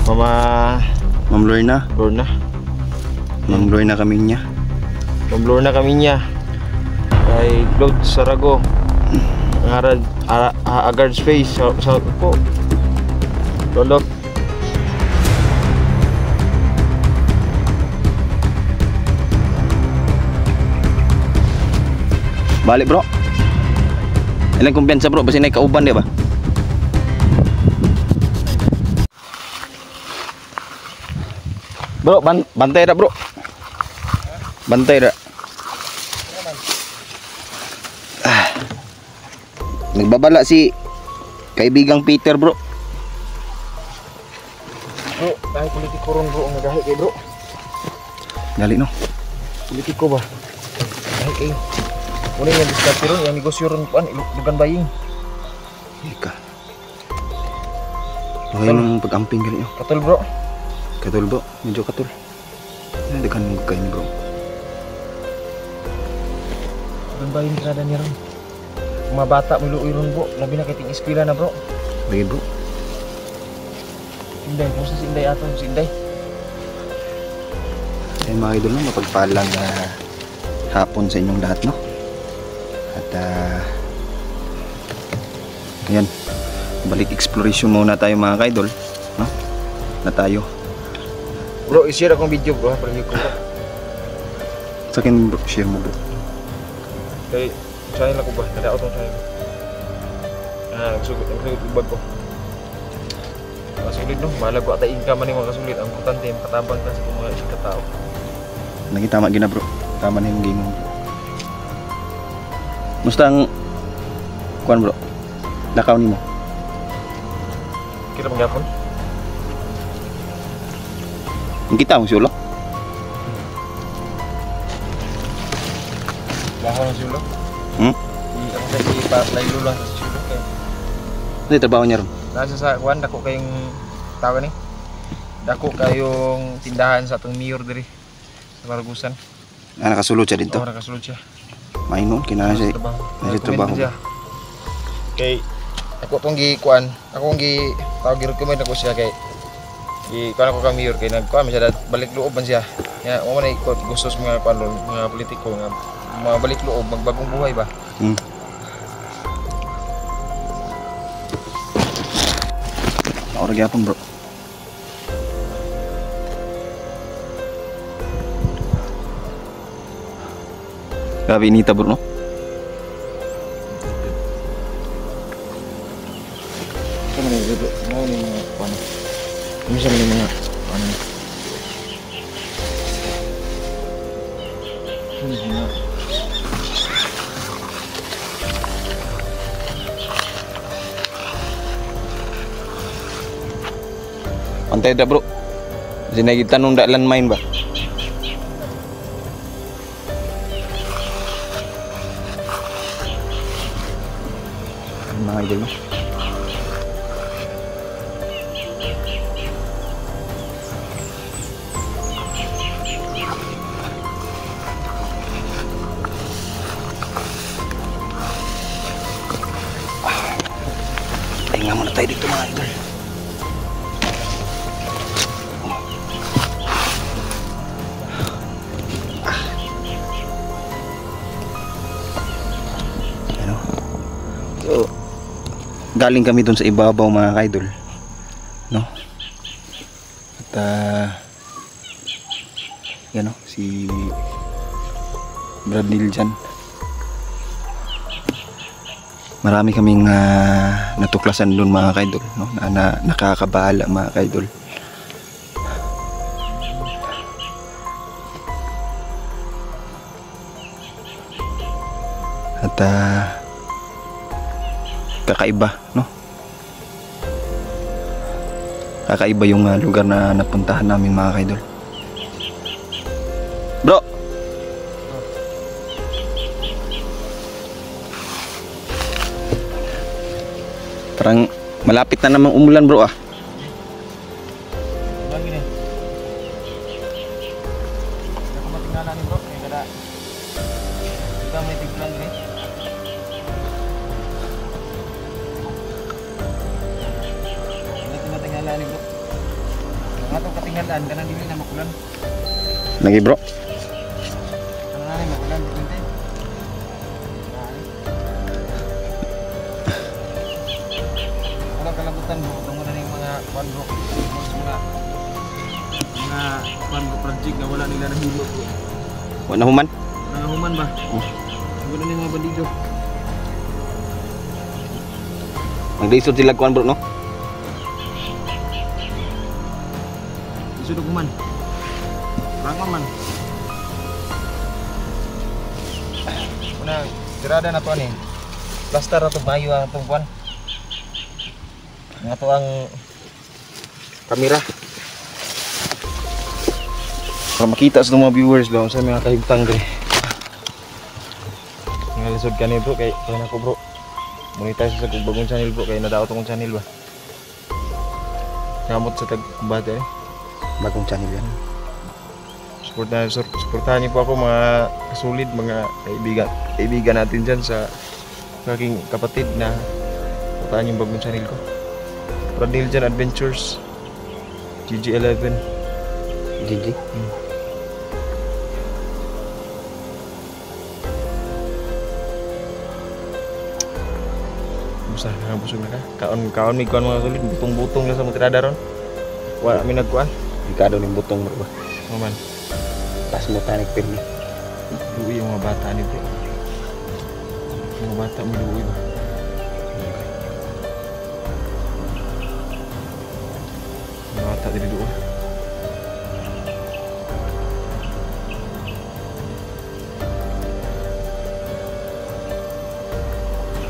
Mama Ma'am Lorna. Lorna. Ma'am Lorna Kaminya. Ma'am Lorna Kaminya. Kay Claude Sarago. Ngarad Agard Space sa po. Lolo. Balik bro. Ilang kumpiyansa bro, basi na kauban di ba? Bro, bantay na bro. Bantay na. Nagbabala si kaibigang Peter bro. Bro, dahil politiko ron bro ang nagahi kay bro. Gali no. Politiko ba? Dahil kay muna yung diskarte ron, yung negosyo ron kuan, ilugan baying. Ika. Okay nung pag-amping gali no. Katul bro. Katul bro, medyo katul. Dekan mo kayo bro. Ilugan baying kada niya ron. Mga bata miluoy ron bro, labi na kiting eskwela na bro. Lagi bro. Inday, kung sa Sinday ato, Sinday. Ay mga idol no, mapagpalang hapon sa inyong lahat no. At ayan, balik exploration muna tayo mga ka-idol no? Na tayo. Bro, i-share akong video bro, para ko bro. Sa akin bro, share mo bro. Kay, channel ako ba? Nadaot ang channel. Nagsugot ibag ko. Masulit no, mahalago ata income man yung mga kasulit. Ang importante, makatabang ka sa mga isang katao. Lagi tama gina bro, tama na yung gingon bro. Musta ang kuan bro? Lakaw nimo. Kira manggapon? Yung kita mo siulo? Baho ng sulo? Ako sa laylo lang sa sulo kay. Ano yung trabaho niya ron? Nasa sa kuan, dako kayong tao ni. Dako kayong tindahan sa atong mayor diri sa Maragusan. Nakasulod siya dito? Oo, nakasulod siya. Mainon, kinahanglan siya. Nasa trabaho. Kay ako tong gikuan, akong tawag gi-recommend ako siya kay kuan ako ka mayor kay nagkuan siya balik loob man siya. Ya, mo man ikot gusto sa mga kuan mga politiko nga mabalik loob, magbagong buhay ba. Ora gyapon bro. Grabe inita bro no? Sama ni bro, mau ni mga kuan. Bisa ni mga kuan. Ini mga Pantay da bro. Sinagi tanong da landmine ba? Mga idol no? Pahinga muna tayo dito mga idol. So, galing kami dun sa ibabaw mga ka-idol no? At yan o, si Brad Neil dyan. Marami kaming natuklasan dun mga ka-idol no? na nakakabahala mga ka-idol. At kakaiba no? Kakaiba yung lugar na napuntahan namin mga ka-idol. Bro, parang malapit na namang umulan bro ah. lagi ni. Ako matingala ni bro, kay kada kita may tiglan ni. Tingala ni bro. Ato katinggalan kanang dili na makulan. Lagi bro. Kanang na makulan dili. Wala kalabutan bro, tungo na ning mga kwan bro. Mga kwan bro project na wala nila nahilo bro. Wala human. Nangahuman ba? Tungo na ning mga bandido. Magdaisod sila kuan bro no. Isudog man. Rangon man. Una, tirada na to ni. Plaster ato bayo ang atong kuan. Nga to ang kamera. Para makita sa mga viewers ba sa mga kahimtang diri. Nga lisod kani bro kay nako bro. Monetize sa kung bagong channel bro kay nadaot akong channel ba. Kamot sa tagbate eh. Bagong channel yan. Suportahan niyo po ako mga kasulid, mga kaibigan natin dyan sa aking kapatid na suportahan yung bagong channel ko. Pradiljan Adventures GG11 GG. Musta ka busog na ka? Kaon mi kuan mga kasulid, butong-butong lang sa mga tirada ron. Wala mi nagkuan. Ikado ning butong bro ba. Maman. Tas mo tanik pirmi. Duwi yung mga bata ni bro. Yung mga bata mo duwi ba? Mga bata dili duwi.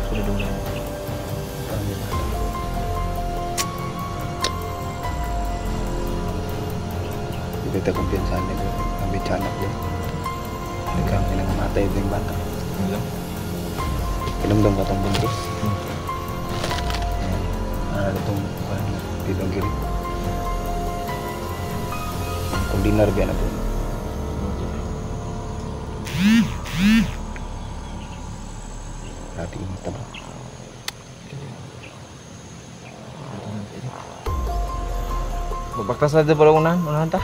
Sudah dong. Kita kumpiyansahan niya bro. Ang bitsanak niya. Ikaw pinangamatay ito yung bata. Alam. Kinamdam ka itong buntis. Itong pitong giri. Kung dinar biya na po. Hati ini bro. Babaktas natin pala unahan ta.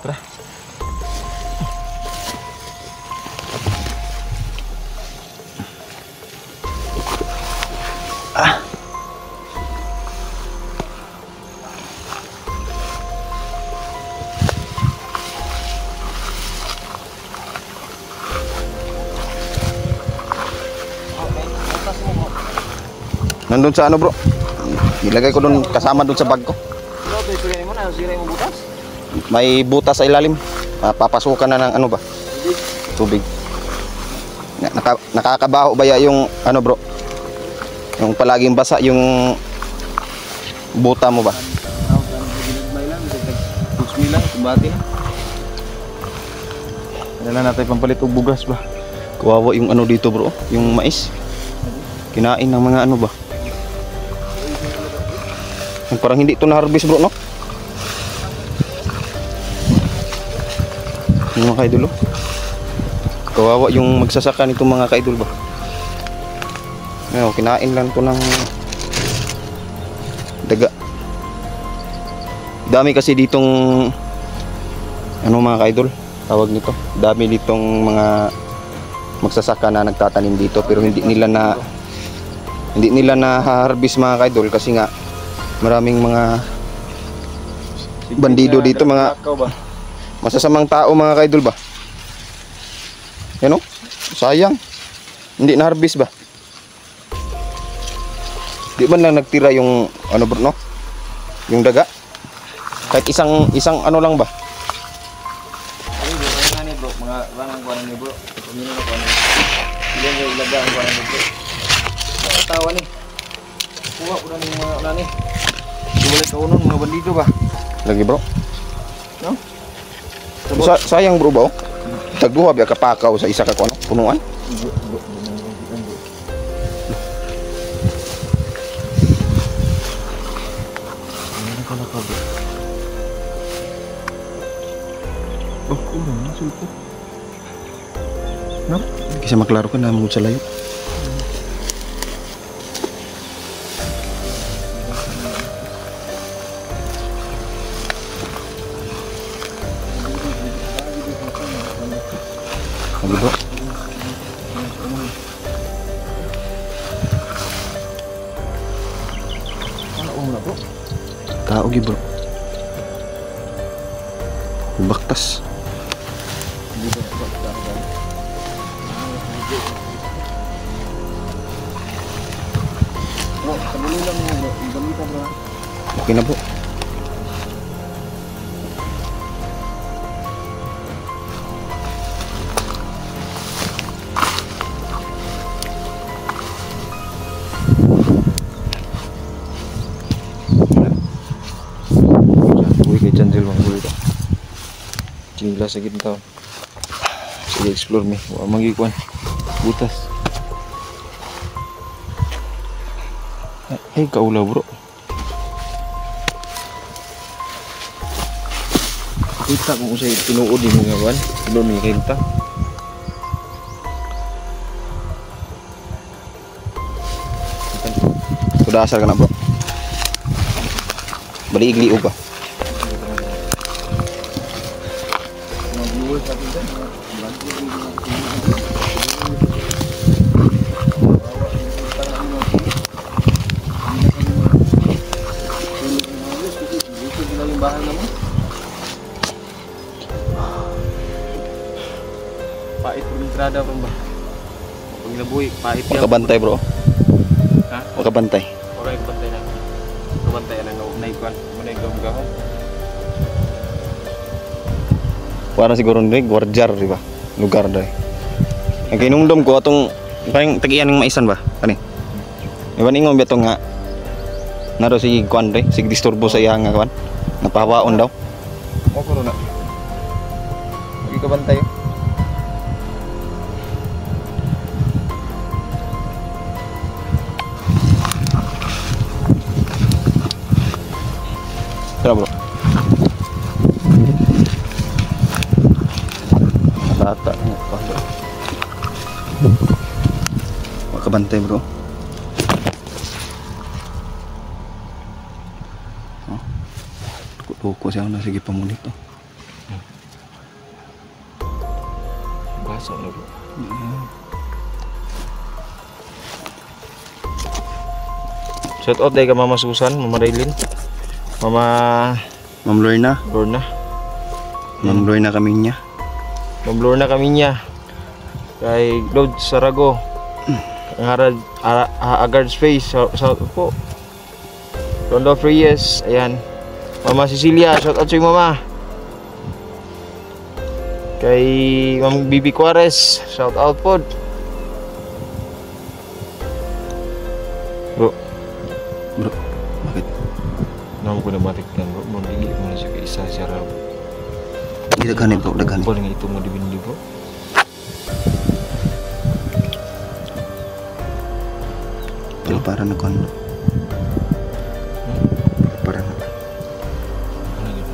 Tara. Nandun sa ano bro? Ilagay ko doon kasama doon sa bag ko. May butas sa ilalim. Papasukan na ng ano ba? Tubig. Nakakabaho ba yung ano bro? Yung palaging basa yung buta mo ba? Kailangan natin pampalit og bugas ba? Kawawa yung ano dito bro, yung mais. Kinain ng mga ano ba? Yung parang hindi ito na-harvest bro, no? Yung mga kaidol, oh. Kawawa yung magsasaka nito mga kaidol ba? Ngayon, kinain lang ito ng daga. Dami kasi ditong ano mga kaidol, tawag nito. Dami ditong mga magsasaka na nagtatanim dito pero hindi nila na harvest mga kaidol kasi nga maraming mga bandido dito, mga masasamang tao mga kaidol ba. Yan o, sayang hindi na harvest ba. Di man lang nagtira yung ano bro, no? Yung daga kahit isang ano lang ba. Ay bro, mga wanang ni bro. Pumino na ko ano. Ilan yung ilaga ang wanang ni bro. Ang tawa ni. Kuha ko na ng mga nani. Wala ka unon mga bandido ba? Lagi bro. No? Sayang bro ba oh? Tagduha biya kapakaw sa isa ka ano, punuan. Oh, ulo na sulpo. No? Kasi maklaro ka na mo sa layo. di bro. Ano bro? Tao gi bro. Baktas. Bro, kanuli lang mo bro. Balita bro. Okay na bro. Uy kay Janjel bang ulit. Cingla sa gitna. Sige explore mi. Wa mangikuan. Butas. Ay kaulaw bro. Kita mo sa tinuod mo nga ban. Doon mi kita. Sudah asal ka na bro. Balik igli ba? Pait pun entrada pun bah. Pag nabuhi, pait yan. Makabantay bro. Ha? Makabantay. Okay, kabantay na. Kabantay na naikuan. Muna gahom-gahom. Para siguro ni Gwarjar di ba? Lugar dai. Ang kinungdom ko atong parang tagian ng maisan ba? Kani. Iban ingon beto nga naro si kuan dai, sig disturbo sa iya nga kuan. Napawaon daw. Mo ko na. Lagi kabantay. Tara bro. Bata ni kuan. Makabantay bro. Tuko siya na sige pamunit to. Basa na bro. Shout out day ka Mama Susan, Mama Raylin, Mama Ma'am Lorna, Lorna. Ma'am Lorna kami niya. Ma'am Lorna kami niya. Kay Lord Sarago. Ang harad Agard Space sa po. Rondo Reyes, ayan. Mama Cecilia, shout out sa iyo mama. Kay Ma'am Bibi Juarez, shout out pod. Bro, Bakit? naman ko na matiktan bro. Mabili mo na siya kay isa siya raw. Di daghan bro, daghan. Paling ito mo dibindi bro. Pero para na kon. Para na. Ano yun?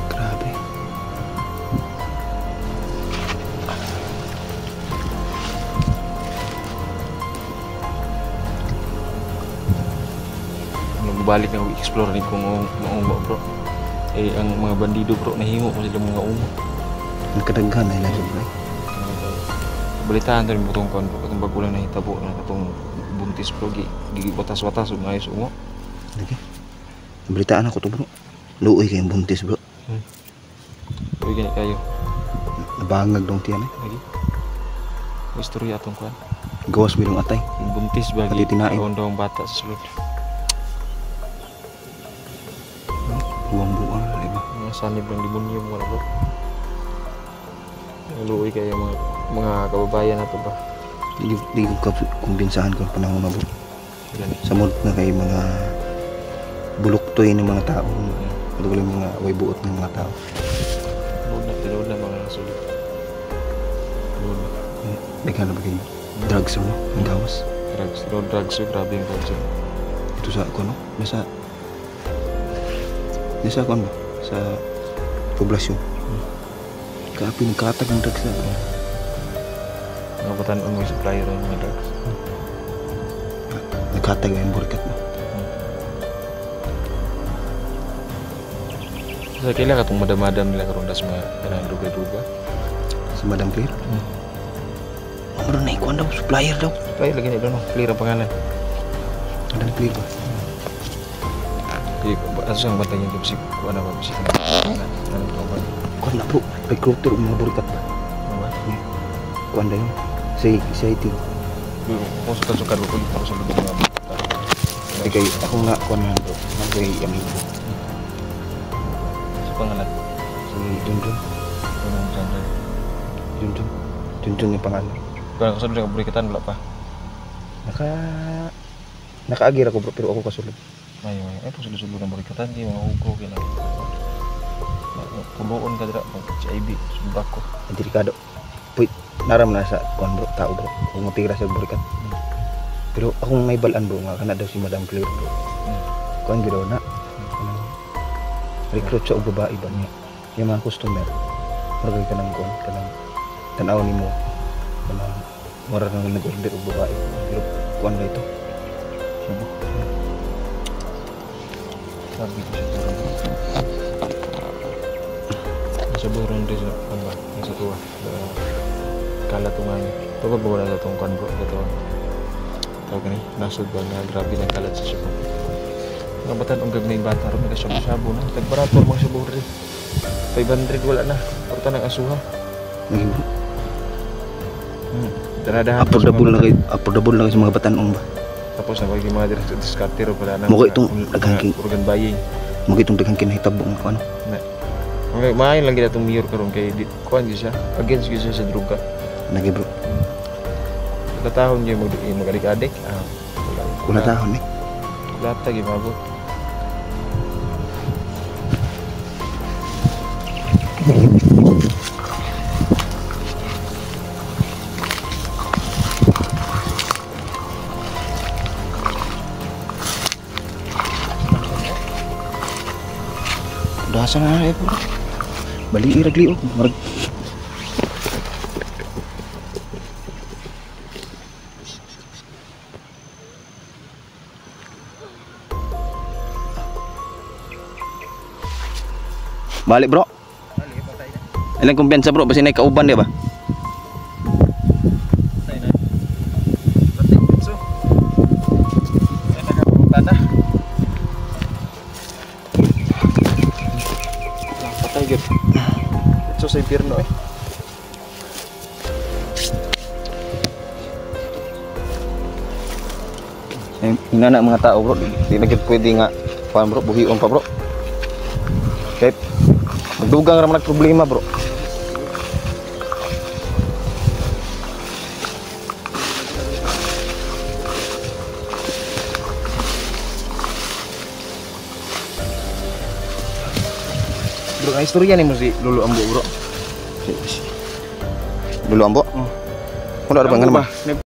Grabe. Nagbalik na explore ni kung maungo bro. Eh ang mga bandido bro nahimo ko sila mga ungo. Nagkadaghan ay lang bro. Balitaan to rin butong kon bro katong bago lang nahitabo na katong buntis bro gigi watas-watas ug ayos ungo. Lagi. Balitaan ako to bro. Luoy kayong buntis bro. Uy gani kayo. Nabangag dong tiyan eh. Lagi. Istorya atong kuan. Gawas mo yung atay. Yung buntis ba Pati tinain. daw bata sa sulod. Buang-buang diba? Mga sanib ng demonyo mga bro. Luoy kayo mga kababayan nato ba. Di ko kumbinsahan ko panahon na bro. Gani. Sa mood na kay mga buluktoy ng mga tao. Patuloy mga way buot ng mga tao. Tinuod na mga sulod. Tinuod na. Daghan na ba kayo? Drugs mo, ang gawas. Drugs. Tinuod drugs so grabe yung drugs. Ito sa ako no? Nasa ako ba? Sa poblasyon. Kaapi nagkatag ng drugs na. Nabatan mo yung supplier ng mga drugs. Nagkatag yung burikat mo. Sa kailan ka itong madam-madam nila karoon das mga kanang duga-duga? Si Madam Clear. Ano na ikuan daw, supplier daw. Supplier lagi nila no, clear ang pangalan. Madam Clear ba? Di, ano siyang bantay yung si kuan na ba? Si ano to ba? Kuan na bro, recruiter ng mga burikat ba? Ano ba? Kuan daw yun. Si IT. Kung suka-suka ko ulit ako sa lubog ng mga Hindi kayo, ako nga kuan na bro. Nagay amigo. sa pangalan. Si Junjun. Anong sandal? Junjun yung pangalan. Kung kasunod ng burikatan, wala pa. Nakaagir ako bro, pero ako kasulod. May ito sulo-sulo ng burikatan, di mga hugo, kailangan. Puloon ka dira, si IB, sumbak ko. Delikado. Puy, naram na sa kuan bro, tao bro. Kung matira sa burikat. Pero akong may balaan bro, nga kana daw si Madam Clear bro. Kuan gid daw na. Recruit sa og babae ba niya. Yung mga customer. Maragay ka ng kuan, kanang tanaw nimo. Kanang mura nang nag-order og babae. Pero kuan na ito. Subo. Sabi ko siya turun. Sa burong din sa ano ba? Sa tuwa. Kala tungan. Pagod ba wala sa itong kuan bro? Ito. Tawag ni, nasod ba nga grabe ng kalat sa Cebu. Mga batan ang gagnay bata ron nagsabu-sabu na. Tagbarato ang mga Cebu rin. 500 wala na. Porta ng asuha. Naging Daradahan affordable na kayo sa mga batanon ba? Tapos na yung mga diskarte ro pala na. Mukha itong daghang organ buying. Mukha itong daghang kinahitabo ng kuan. Maayon lang gina itong mayor karon kay kuan gyud siya. Against gyud siya sa droga. Lagi bro. Katahon gyud magadik-adik. Kuna tahon eh. Lata gyud mabot. Dasa na eh bro. Bali iragli oh. Marag Balik bro. Ilang kumpiyansa bro, basi na kauban di ba? Patay gyud. Ito sa impierno eh. Hinana mga tao bro, di na gid pwede nga kuan bro, buhion pa bro. Okay. Magdugang ra man problema bro. Bro, ang istorya ni mo si Lolo Ambo bro. Lolo Ambo? Kuno ra ba nga naman?